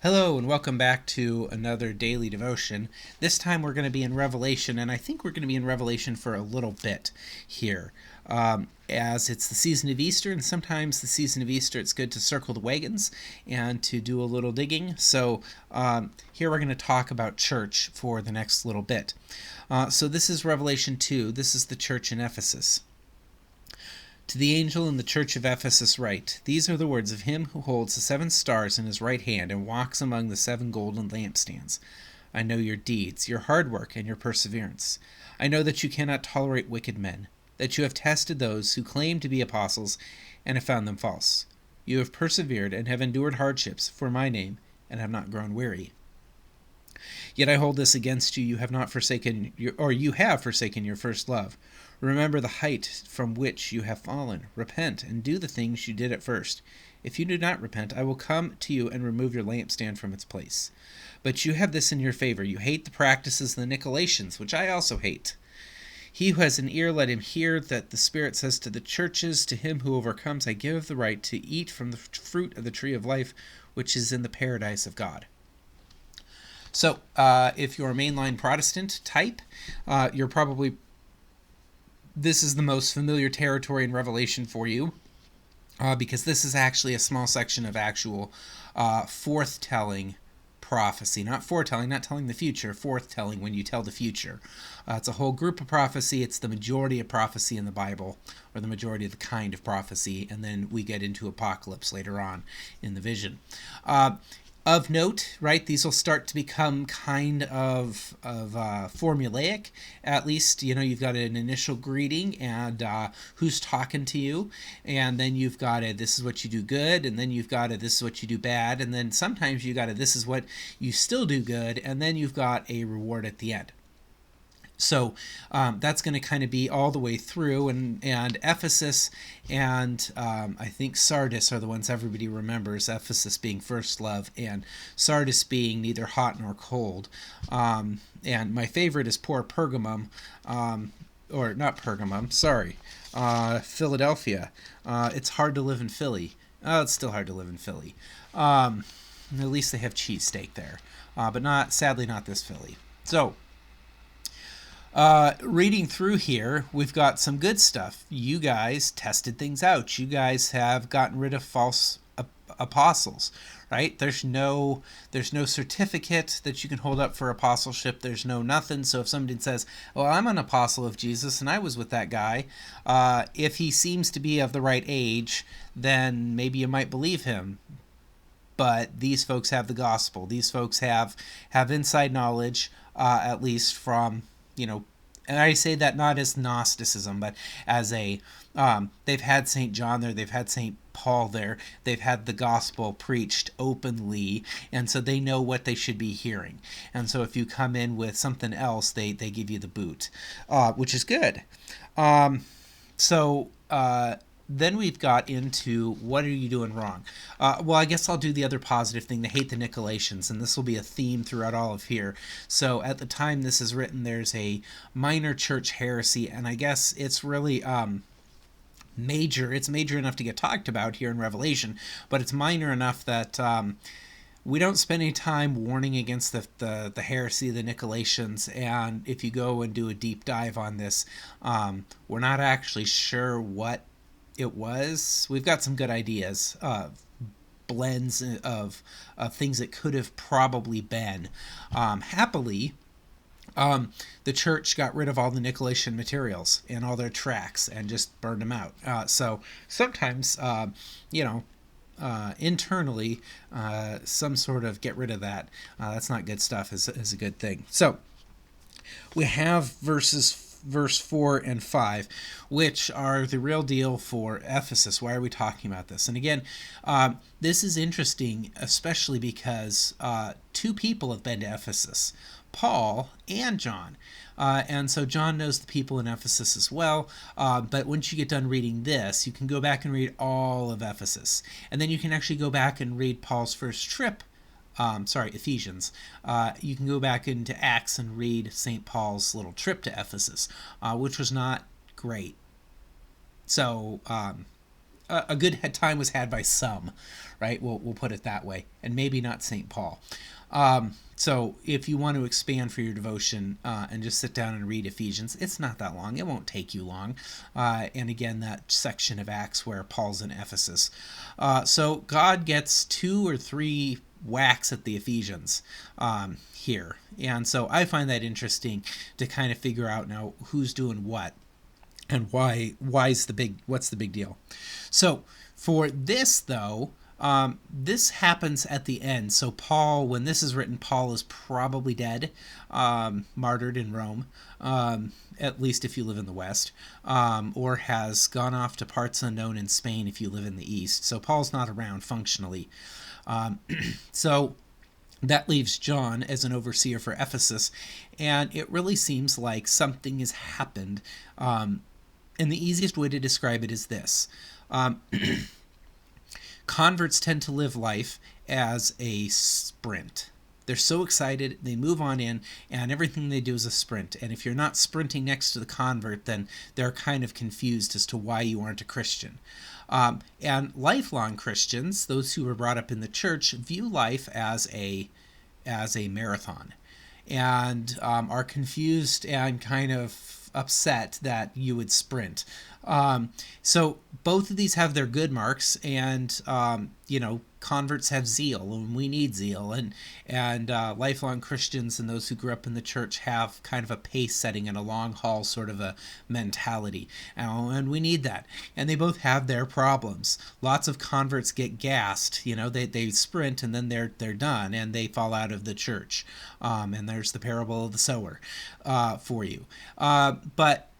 Hello, and welcome back to another daily devotion. This time we're going to be in Revelation, and I think we're going to be in Revelation for a little bit here. As it's the season of Easter, and sometimes the season of Easter it's good to circle the wagons and to do a little digging. So here we're going to talk about church for the next little bit. So this is Revelation 2. This is the church in Ephesus. To the angel in the church of Ephesus write, These are the words of him who holds the 7 stars in his right hand and walks among the 7 golden lampstands. I know your deeds, your hard work, and your perseverance. I know that you cannot tolerate wicked men, that you have tested those who claim to be apostles and have found them false. You have persevered and have endured hardships for my name and have not grown weary. Yet I hold this against you, you have forsaken your first love. Remember the height from which you have fallen. Repent and do the things you did at first. If you do not repent, I will come to you and remove your lampstand from its place. But you have this in your favor. You hate the practices of the Nicolaitans, which I also hate. He who has an ear, let him hear that the Spirit says to the churches, To him who overcomes, I give the right to eat from the fruit of the tree of life, which is in the paradise of God. So, if you're a mainline Protestant type, this is the most familiar territory in Revelation for you, because this is actually a small section of actual forth-telling prophecy. Not foretelling, not telling the future, forth-telling when you tell the future. It's a whole group of prophecy. It's the majority of prophecy in the Bible, or the majority of the kind of prophecy, and then we get into apocalypse later on in the vision. Of note, right, these will start to become kind of formulaic. At least, you've got an initial greeting and who's talking to you. And then you've got this is what you do good. And then you've got this is what you do bad. And then sometimes you got this is what you still do good. And then you've got a reward at the end. So that's going to kind of be all the way through, and Ephesus and I think Sardis are the ones everybody remembers, Ephesus being first love and Sardis being neither hot nor cold. And my favorite is poor Pergamum, or not Pergamum, sorry, Philadelphia. It's hard to live in Philly. Oh, it's still hard to live in Philly. At least they have cheesesteak there, but sadly not this Philly. So, reading through here, we've got some good stuff. You guys tested things out. You guys have gotten rid of false apostles, right? There's no certificate that you can hold up for apostleship. There's no nothing. So if somebody says, well, I'm an apostle of Jesus and I was with that guy, if he seems to be of the right age, then maybe you might believe him. But these folks have the gospel. These folks have inside knowledge, at least from, and I say that not as Gnosticism, but as they've had St. John there, they've had St. Paul there, they've had the gospel preached openly, and so they know what they should be hearing. And so if you come in with something else, they give you the boot, which is good. Then we've got into what are you doing wrong? Well, I guess I'll do the other positive thing, they hate the Nicolaitans, and this will be a theme throughout all of here. So at the time this is written, there's a minor church heresy, and I guess it's really major. It's major enough to get talked about here in Revelation, but it's minor enough that we don't spend any time warning against the heresy of the Nicolaitans, and if you go and do a deep dive on this, we're not actually sure what it was. We've got some good ideas, blends of things that could have probably been. Happily, the church got rid of all the Nicolaitan materials and all their tracts and just burned them out. So sometimes, internally, some sort of get rid of that. That's not good stuff, is a good thing. So we have verse 4 and 5, which are the real deal for Ephesus. Why are we talking about this? And again, this is interesting, especially because 2 people have been to Ephesus, Paul and John. And so John knows the people in Ephesus as well. But once you get done reading this, you can go back and read all of Ephesus. And then you can actually go back and read Paul's first trip. Ephesians. You can go back into Acts and read St. Paul's little trip to Ephesus, which was not great. So a good time was had by some, right? We'll put it that way, and maybe not St. Paul. So if you want to expand for your devotion and just sit down and read Ephesians, it's not that long. It won't take you long. And again, that section of Acts where Paul's in Ephesus. So God gets 2 or 3 whacks at the Ephesians here. And so I find that interesting to kind of figure out now who's doing what and what's the big deal. So for this, though, this happens at the end. So Paul, when this is written, Paul is probably dead, martyred in Rome, at least if you live in the West, or has gone off to parts unknown in Spain if you live in the East. So Paul's not around functionally. So that leaves John as an overseer for Ephesus, and it really seems like something has happened. And the easiest way to describe it is this. Converts tend to live life as a sprint. They're so excited, they move on in, and everything they do is a sprint. And if you're not sprinting next to the convert, then they're kind of confused as to why you aren't a Christian. And lifelong Christians, those who were brought up in the church, view life as a marathon, and are confused and kind of upset that you would sprint. So both of these have their good marks, and converts have zeal, and we need zeal, and lifelong Christians and those who grew up in the church have kind of a pace setting and a long haul sort of a mentality, and we need that. And they both have their problems. Lots of converts get gassed, they sprint and then they're done and they fall out of the church. And there's the parable of the sower for you. But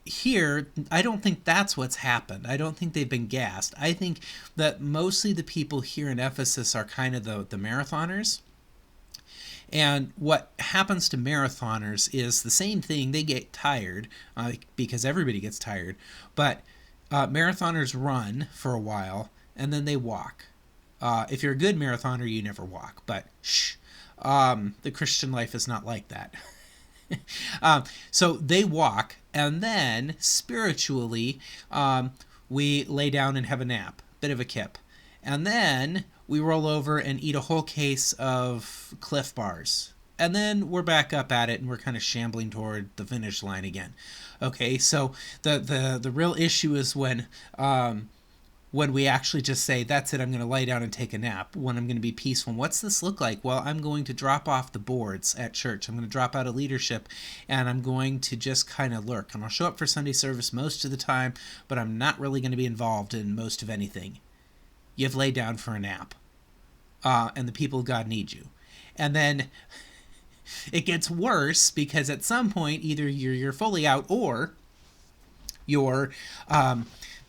here, I don't think that's what's happened. I don't think they've been gassed. I think that mostly the people here in Ephesus are kind of the marathoners. And what happens to marathoners is the same thing. They get tired because everybody gets tired. But marathoners run for a while and then they walk. If you're a good marathoner, you never walk. But the Christian life is not like that. So they walk, and then spiritually we lay down and have a nap, bit of a kip, and then we roll over and eat a whole case of Cliff Bars, and then we're back up at it and we're kind of shambling toward the finish line again. Okay, so the real issue is when we actually just say, that's it, I'm going to lie down and take a nap, when I'm going to be peaceful. What's this look like? Well, I'm going to drop off the boards at church. I'm going to drop out of leadership, and I'm going to just kind of lurk. And I'll show up for Sunday service most of the time, but I'm not really going to be involved in most of anything. You've laid down for a nap, and the people of God need you. And then it gets worse, because at some point, either you're fully out, or you're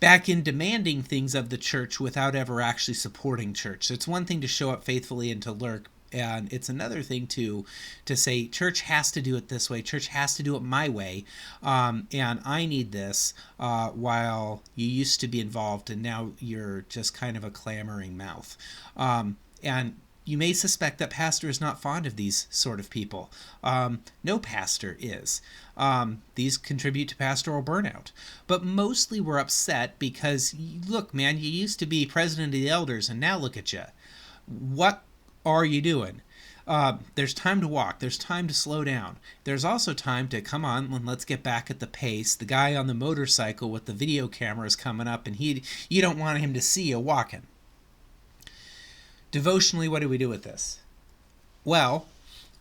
back in demanding things of the church without ever actually supporting church. So it's one thing to show up faithfully and to lurk, and it's another thing to say, church has to do it this way, church has to do it my way, and I need this, while you used to be involved and now you're just kind of a clamoring mouth. And you may suspect that pastor is not fond of these sort of people. No pastor is. These contribute to pastoral burnout. But mostly we're upset because, look, man, you used to be president of the elders, and now look at you. What are you doing? There's time to walk. There's time to slow down. There's also time to, come on, and let's get back at the pace. The guy on the motorcycle with the video camera is coming up, and you don't want him to see you walking. Devotionally, what do we do with this? Well,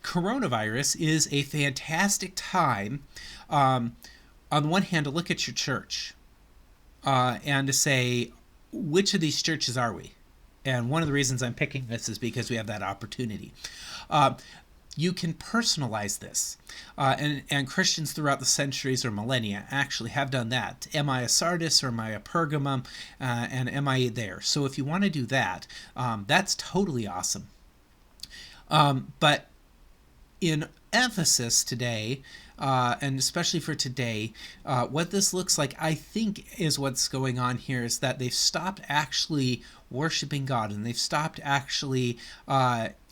coronavirus is a fantastic time, on the one hand, to look at your church and to say, which of these churches are we? And one of the reasons I'm picking this is because we have that opportunity. You can personalize this, and Christians throughout the centuries or millennia actually have done that. Am I a Sardis, or am I a Pergamum, and am I there? So if you want to do that, that's totally awesome. But in Ephesus today, and especially for today, what this looks like, I think, is what's going on here is that they've stopped actually worshiping God, and they've stopped actually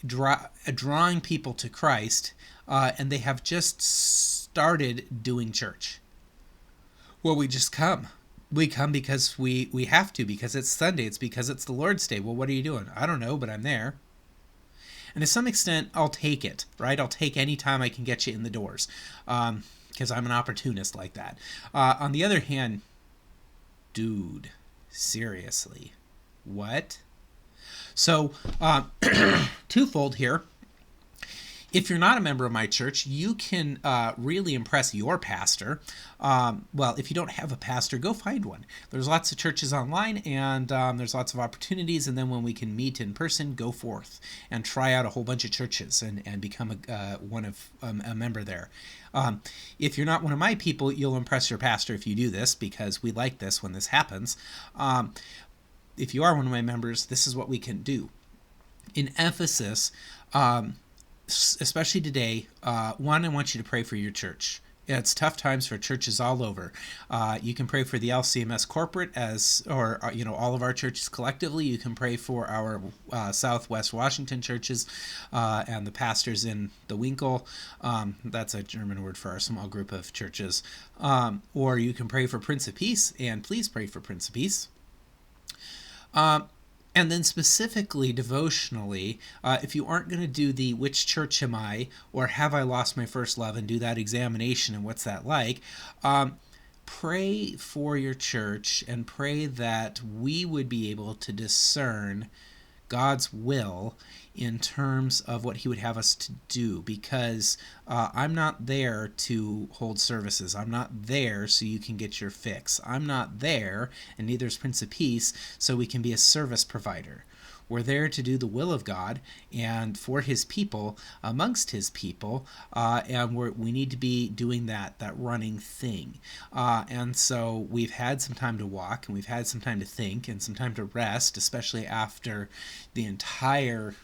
drawing people to Christ, and they have just started doing church. Well, we just come. We come because we have to, because it's Sunday. It's because it's the Lord's Day. Well, what are you doing? I don't know, but I'm there. And to some extent, I'll take it, right? I'll take any time I can get you in the doors, because I'm an opportunist like that. On the other hand, dude, seriously, what? So, twofold here. If you're not a member of my church, you can really impress your pastor. Well, if you don't have a pastor, go find one. There's lots of churches online, and there's lots of opportunities. And then when we can meet in person, go forth and try out a whole bunch of churches and become a member there. If you're not one of my people, you'll impress your pastor if you do this, because we like this when this happens. If you are one of my members, this is what we can do. In Ephesus, especially today, one, I want you to pray for your church. It's tough times for churches all over. You can pray for the LCMS corporate or all of our churches collectively. You can pray for our Southwest Washington churches and the pastors in the Winkle. That's a German word for our small group of churches. Or you can pray for Prince of Peace, and please pray for Prince of Peace. And then specifically, devotionally, if you aren't going to do the which church am I, or have I lost my first love, and do that examination and what's that like, pray for your church and pray that we would be able to discern God's will in terms of what he would have us to do, because I'm not there to hold services. I'm not there so you can get your fix. I'm not there, and neither is Prince of Peace, so we can be a service provider. We're there to do the will of God and for his people, amongst his people, and we need to be doing that running thing. And so we've had some time to walk, and we've had some time to think, and some time to rest, especially after the entire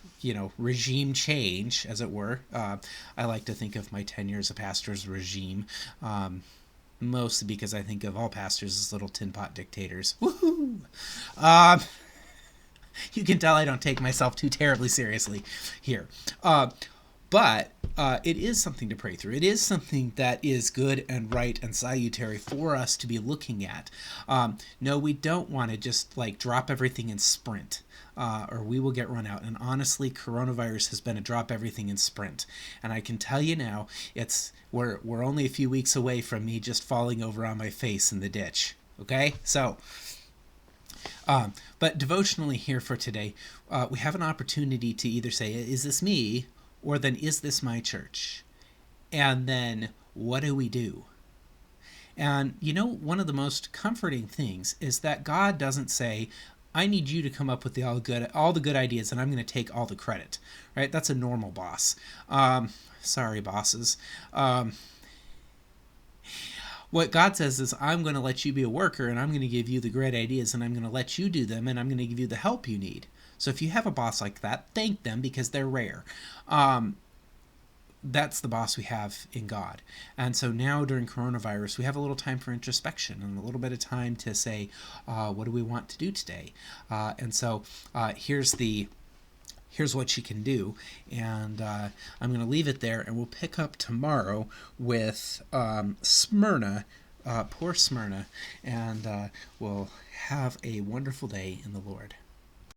regime change, as it were. I like to think of my 10 years of pastor's regime, mostly because I think of all pastors as little tin pot dictators. Woohoo! You can tell I don't take myself too terribly seriously here. But it is something to pray through. It is something that is good and right and salutary for us to be looking at. No, we don't want to just drop everything and sprint, or we will get run out. And honestly, coronavirus has been a drop everything and sprint. And I can tell you now, we're only a few weeks away from me just falling over on my face in the ditch. Okay, so. But devotionally here for today, we have an opportunity to either say, is this me? Or then, is this my church? And then, what do we do? And one of the most comforting things is that God doesn't say, I need you to come up with all the good ideas, and I'm going to take all the credit. Right? That's a normal boss. Sorry, bosses. What God says is, I'm going to let you be a worker, and I'm going to give you the great ideas, and I'm going to let you do them, and I'm going to give you the help you need. So if you have a boss like that, thank them, because they're rare. That's the boss we have in God. And so now during coronavirus, we have a little time for introspection and a little bit of time to say, what do we want to do today? And so here's what you can do. And I'm going to leave it there, and we'll pick up tomorrow with Smyrna, poor Smyrna, and we'll have a wonderful day in the Lord.